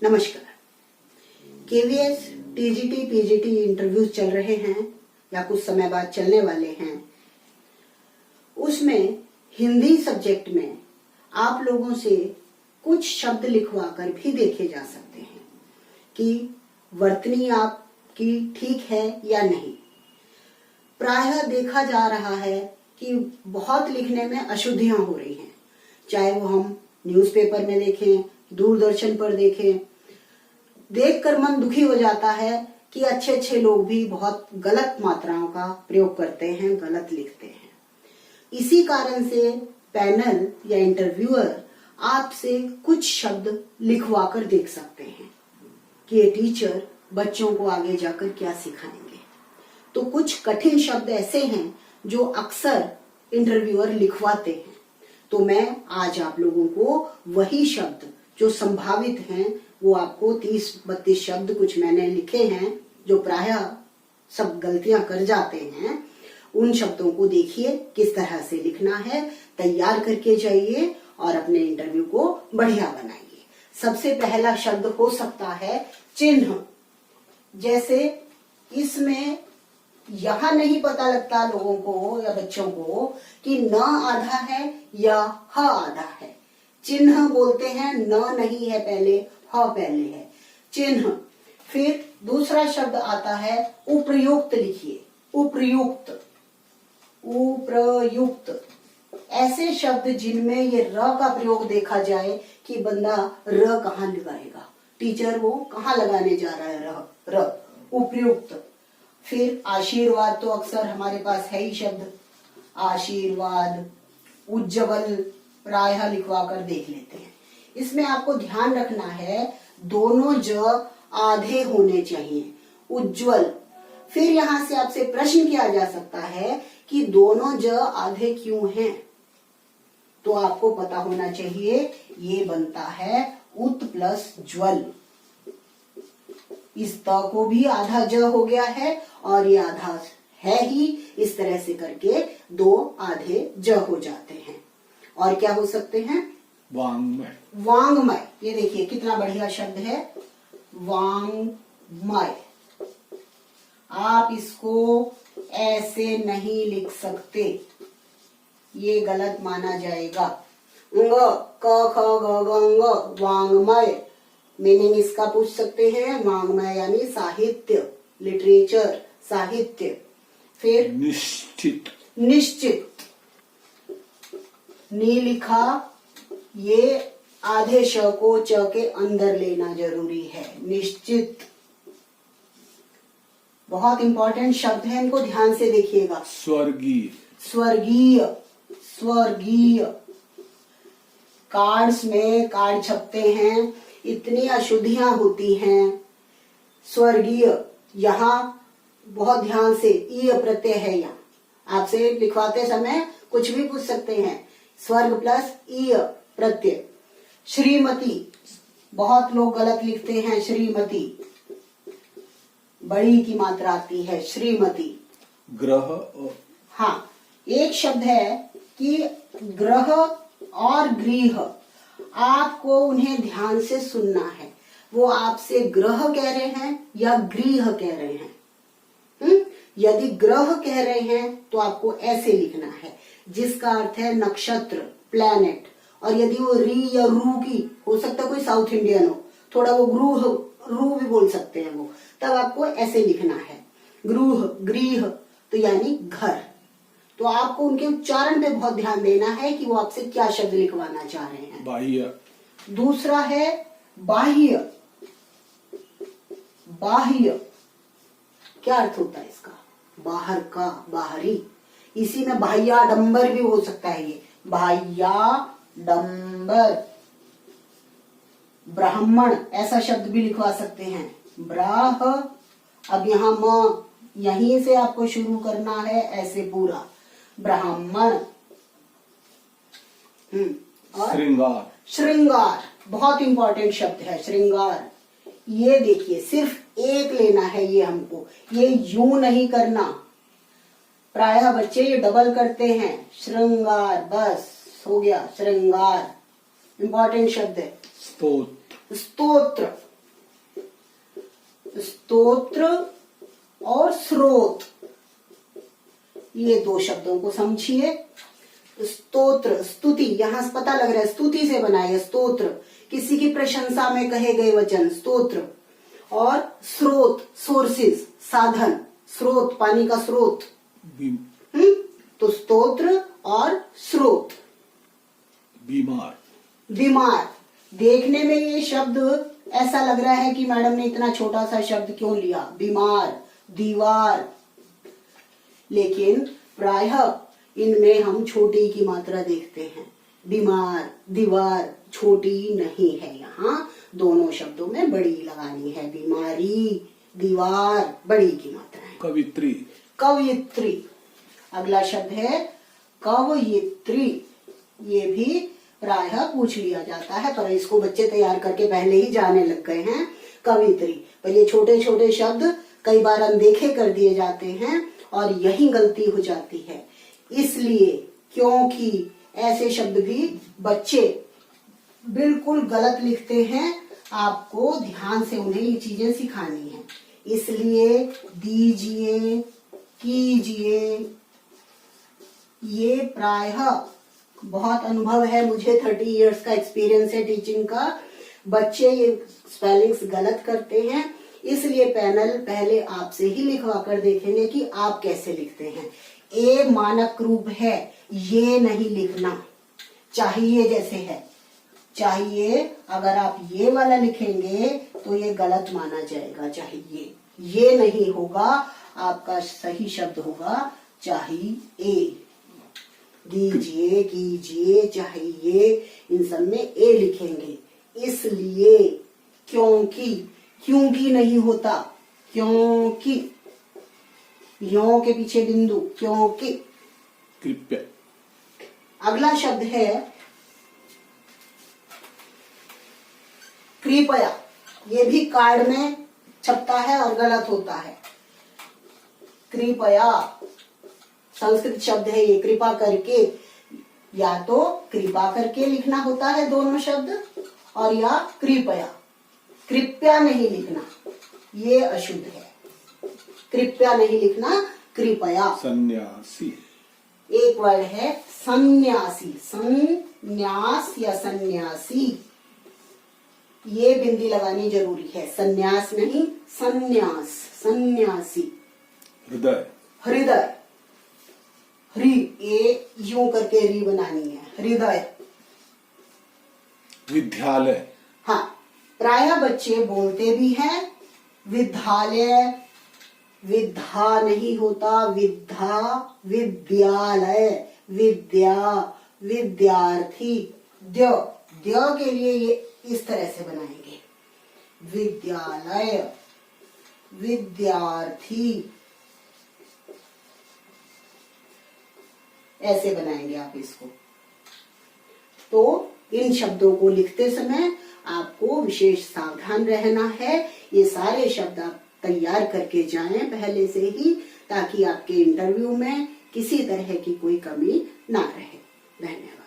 नमस्कार। KVS TGT PGT interviews चल रहे हैं या कुछ समय बाद चलने वाले हैं। उसमें हिंदी सब्जेक्ट में आप लोगों से कुछ शब्द लिखवा कर भी देखे जा सकते हैं कि वर्तनी आपकी ठीक है या नहीं। प्रायः देखा जा रहा है कि बहुत लिखने में अशुद्धियां हो रही हैं, चाहे वो हम न्यूज़पेपर में देखें, दूरदर्शन पर देखें। देखकर मन दुखी हो जाता है कि अच्छे अच्छे लोग भी बहुत गलत मात्राओं का प्रयोग करते हैं, गलत लिखते हैं। इसी कारण से पैनल या इंटरव्यूअर आपसे कुछ शब्द लिखवा कर देख सकते हैं कि ये टीचर बच्चों को आगे जाकर क्या सिखाएंगे। तो कुछ कठिन शब्द ऐसे हैं जो अक्सर इंटरव्यूअर लिखवाते हैं। तो मैं आज आप लोगों को वही शब्द जो संभावित हैं, वो आपको 30-32 शब्द कुछ मैंने लिखे हैं जो प्रायः सब गलतियां कर जाते हैं, उन शब्दों को देखिए किस तरह से लिखना है, तैयार करके जाइए और अपने इंटरव्यू को बढ़िया बनाइए। सबसे पहला शब्द हो सकता है चिन्ह। जैसे इसमें यहां नहीं पता लगता लोगों को या बच्चों को कि न आधा है या ह आधा है। चिन्ह बोलते हैं, न नहीं है पहले, ह पहले है, चिन्ह। फिर दूसरा शब्द आता है उप्रयुक्त। लिखिए उप्रयुक्त, उप्रयुक्त। ऐसे शब्द जिनमें ये र का प्रयोग देखा जाए कि बंदा र कहाँ लगाएगा, टीचर वो कहाँ लगाने जा रहा है, र, उप्रयुक्त। फिर आशीर्वाद तो अक्सर हमारे पास है ही शब्द, आशीर्वाद। उज्ज्वल प्रायः लिखवा कर देख लेते हैं। इसमें आपको ध्यान रखना है दोनों ज आधे होने चाहिए, उज्ज्वल। फिर यहां से आपसे प्रश्न किया जा सकता है कि दोनों ज आधे क्यों हैं, तो आपको पता होना चाहिए ये बनता है उत प्लस ज्वल। इस त को भी आधा ज हो गया है और ये आधा है ही, इस तरह से करके दो आधे ज हो जाते हैं। और क्या हो सकते हैं, वांग्मय। वांग्मय, ये देखिए कितना बढ़िया शब्द है, वांग्मय। आप इसको ऐसे नहीं लिख सकते, ये गलत माना जाएगा। ङ क ख ग ग ङ, वांग्मय। मीनिंग इसका पूछ सकते हैं, वांग्मय यानी साहित्य, लिटरेचर, साहित्य। फिर निश्चित, निश्चित। नी लिखा, ये आधे श को च के अंदर लेना जरूरी है, निश्चित। बहुत इंपॉर्टेंट शब्द है, इनको ध्यान से देखिएगा। स्वर्गीय, स्वर्गीय, स्वर्गीय। कार्ड्स में कार्ड छपते हैं, इतनी अशुद्धियां होती हैं। स्वर्गीय, यहाँ बहुत ध्यान से ईय प्रत्यय है, यहाँ आपसे लिखवाते समय कुछ भी पूछ सकते हैं, स्वर्ग प्लस ईय प्रत्यय। श्रीमती, बहुत लोग गलत लिखते हैं, श्रीमती, बड़ी की मात्रा आती है, श्रीमती। ग्रह, हाँ, एक शब्द है कि ग्रह और गृह, आपको उन्हें ध्यान से सुनना है। वो आपसे ग्रह कह रहे हैं या गृह कह रहे हैं। यदि ग्रह कह रहे हैं तो आपको ऐसे लिखना है, जिसका अर्थ है नक्षत्र, प्लैनेट। और यदि वो री या रू की, हो सकता है कोई साउथ इंडियन हो, थोड़ा वो ग्रूह रू भी बोल सकते हैं वो, तब आपको ऐसे लिखना है, गृह, गृह, तो यानी घर। तो आपको उनके उच्चारण पे बहुत ध्यान देना है कि वो आपसे क्या शब्द लिखवाना चाह रहे हैं। बाह्य। दूसरा है बाह्य। बाह्य क्या अर्थ होता है इसका, बाहर का, बाहरी। इसी में बाह्याडंबर भी हो सकता है, ये बाह्याडंबर। ब्राह्मण ऐसा शब्द भी लिखवा सकते हैं, ब्राह। अब यहाँ म, यहीं से आपको शुरू करना है, ऐसे पूरा, ब्राह्मण। और श्रृंगार, श्रृंगार बहुत इंपॉर्टेंट शब्द है, श्रृंगार। ये देखिए सिर्फ एक लेना है ये हमको, ये यूं नहीं करना। प्रायः बच्चे ये डबल करते हैं, श्रृंगार, बस हो गया, श्रृंगार। इंपॉर्टेंट शब्द है। स्तोत्र, स्तोत्र, स्तोत्र और स्रोत, ये दो शब्दों को समझिए। स्तोत्र स्तुति, यहां से पता लग रहा है स्तुति से बना है स्तोत्र, किसी की प्रशंसा में कहे गए वचन स्तोत्र। और स्रोत सोर्सेस, साधन, स्रोत पानी का स्रोत। तो स्तोत्र और स्रोत। बीमार, बीमार, देखने में ये शब्द ऐसा लग रहा है कि मैडम ने इतना छोटा सा शब्द क्यों लिया, बीमार, दीवार, लेकिन प्रायः इनमें हम छोटी की मात्रा देखते हैं। बीमार, दीवार छोटी नहीं है, यहाँ दोनों शब्दों में बड़ी लगानी है। बीमारी, दीवार, बड़ी की मात्रा है। कवित्री, कवयित्री, अगला शब्द है कवयित्री। ये भी प्रायः पूछ लिया जाता है, पर इसको बच्चे तैयार करके पहले ही जाने लग गए हैं कवित्री। पर ये छोटे छोटे शब्द कई बार अनदेखे कर दिए जाते हैं और यही गलती हो जाती है। इसलिए क्योंकि ऐसे शब्द भी बच्चे बिल्कुल गलत लिखते हैं, आपको ध्यान से उन्हें ये चीजें सिखानी है। इसलिए दीजिए, कीजिए, ये प्रायः बहुत अनुभव है मुझे, 30 इयर्स का एक्सपीरियंस है टीचिंग का। बच्चे ये स्पेलिंग्स गलत करते हैं, इसलिए पैनल पहले आपसे ही लिखवा कर देखेंगे कि आप कैसे लिखते हैं। ए मानक रूप है, ये नहीं लिखना। चाहिए जैसे है, चाहिए अगर आप ये वाला लिखेंगे तो ये गलत माना जाएगा। चाहिए, ये नहीं होगा, आपका सही शब्द होगा चाहिए। दीजिए, कीजिए, चाहिए, इन सब में ए लिखेंगे। इसलिए क्योंकि नहीं होता, क्योंकि यों के पीछे बिंदु, क्योंकि। कृपया, अगला शब्द है कृपया। ये भी कार्ड में छपता है और गलत होता है। कृपया संस्कृत शब्द है ये, कृपा करके, या तो कृपा करके लिखना होता है दोनों शब्द, और या कृपया। कृपया नहीं लिखना, ये अशुद्ध है। कृपया नहीं लिखना, कृपया। सन्यासी, एक वर्ड है सन्यासी, संन्यास या सन्यासी, ये बिंदी लगानी जरूरी है। सन्यास नहीं, सन्यास, सन्यासी। हृदय, हृदय, हृ, ये यूं करके री बनानी है, हृदय। विद्यालय, हाँ, प्रायः बच्चे बोलते भी हैं विद्यालय, विद्या नहीं होता, विद्या, विद्यालय, विद्या, विद्यार्थी। द्य, द्य के लिए ये इस तरह से बनाएंगे, विद्यालय, विद्यार्थी, ऐसे बनाएंगे आप इसको। तो इन शब्दों को लिखते समय आपको विशेष सावधान रहना है। ये सारे शब्द आप तैयार करके जाएं पहले से ही, ताकि आपके इंटरव्यू में किसी तरह की कोई कमी ना रहे। धन्यवाद।